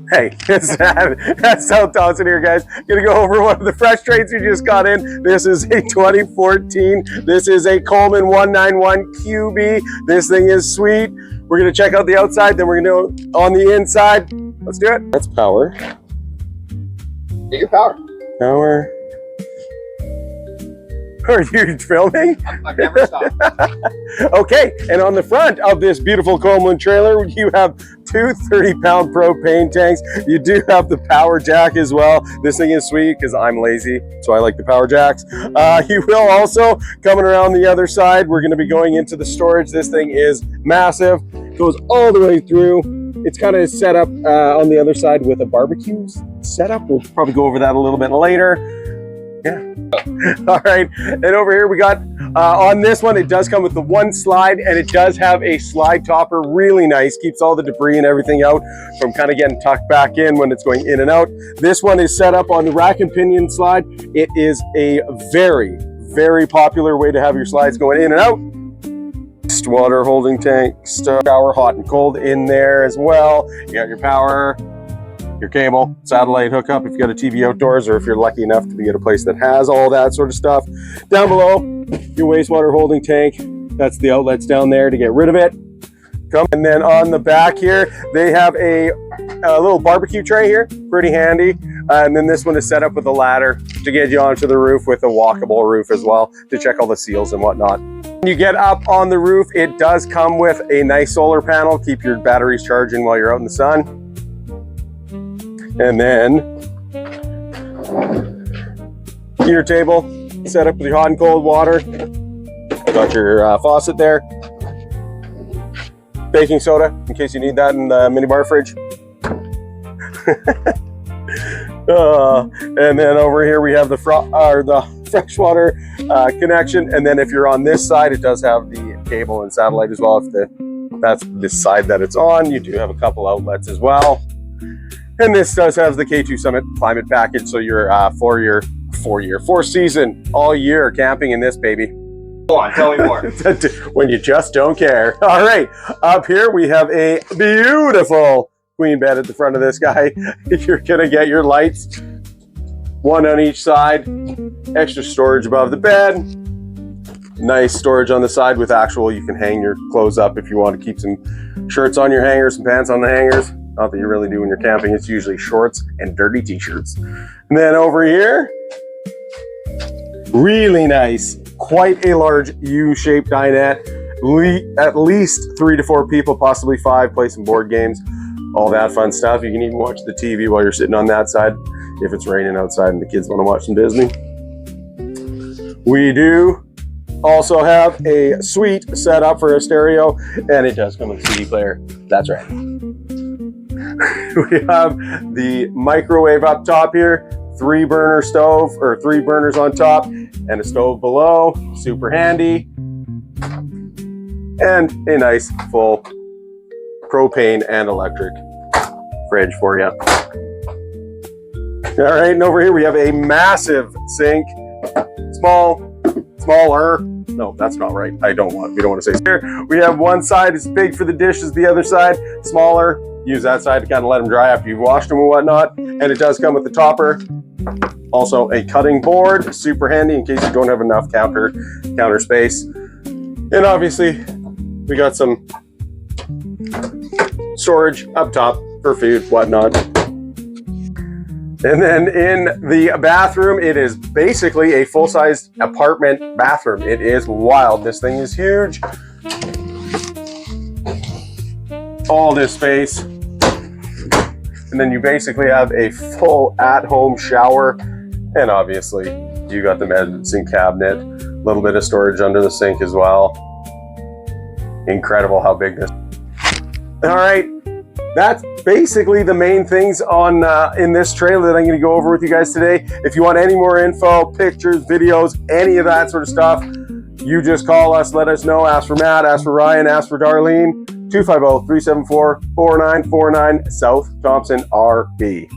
Hey, that's how Thompson here, guys. Gonna go over one of the fresh trades we just got in. This is a 2014. This is a Coleman 191Qb. This thing is sweet. We're gonna check out the outside, then we're gonna go on the inside. Let's do it. That's power. Get your power. Power. Are you filming? I've never stopped. Okay, and on the front of this beautiful Coleman trailer, you have two 30-pound propane tanks. You do have the power jack as well. This thing is sweet because I'm lazy, so I like the power jacks. You will also, coming around the other side, we're going to be going into the storage. This thing is massive, goes all the way through. It's kind of set up on the other side with a barbecue setup. We'll probably go over that a little bit later. Yeah. All right, and over here we got on this one, it does come with the one slide, and it does have a slide topper. Really nice, keeps all the debris and everything out from kind of getting tucked back in when it's going in and out. This one is set up on the rack and pinion slide. It is a very, very popular way to have your slides going in and out. Water holding tank, shower, hot and cold in there as well. You got your power, your cable, satellite hookup if you got a TV outdoors, or if you're lucky enough to be at a place that has all that sort of stuff. Down below, your wastewater holding tank. That's the outlets down there to get rid of it. And then on the back here, they have a little barbecue tray here, pretty handy. And then this one is set up with a ladder to get you onto the roof with a walkable roof as well to check all the seals and whatnot. When you get up on the roof, it does come with a nice solar panel. Keep your batteries charging while you're out in the sun. And then heater table set up with your hot and cold water. Got your faucet there. Baking soda in case you need that in the minibar fridge. And then over here we have the freshwater connection. And then if you're on this side, it does have the cable and satellite as well. If that's this side that it's on, you do have a couple outlets as well. And this does have the K2 Summit climate package, so you're four season, all year camping in this baby. Go on, tell me more. When you just don't care. All right, up here we have a beautiful queen bed at the front of this guy. You're gonna get your lights, one on each side, extra storage above the bed, nice storage on the side with actual, you can hang your clothes up if you want to keep some shirts on your hangers, some pants on the hangers. Not that you really do when you're camping, it's usually shorts and dirty t-shirts. And then over here, really nice, quite a large U-shaped dinette. At least 3 to 4 people, possibly 5, play some board games, all that fun stuff. You can even watch the TV while you're sitting on that side if it's raining outside and the kids want to watch some Disney. We do also have a suite set up for a stereo, and it does come with a CD player. That's right. We have the microwave up top here, 3-burner stove, or 3 burners on top, and a stove below, super handy. And a nice full propane and electric fridge for you. All right, and over here we have a massive sink, smaller. No, that's not right. We don't want to say here. We have one side is big for the dishes, the other side smaller. Use that side to kind of let them dry after you've washed them and whatnot. And it does come with the topper. Also a cutting board, super handy in case you don't have enough counter space. And obviously we got some storage up top for food, whatnot. And then in the bathroom, it is basically a full-size apartment bathroom. It is wild. This thing is huge. All this space. And then you basically have a full at-home shower. And obviously, you got the medicine cabinet, little bit of storage under the sink as well. Incredible how big this. All right, that's basically the main things on in this trailer that I'm going to go over with you guys today. If you want any more info, pictures, videos, any of that sort of stuff, you just call us, let us know. Ask for Matt, ask for Ryan, ask for Darlene. 250-374-4949, South Thompson, RB.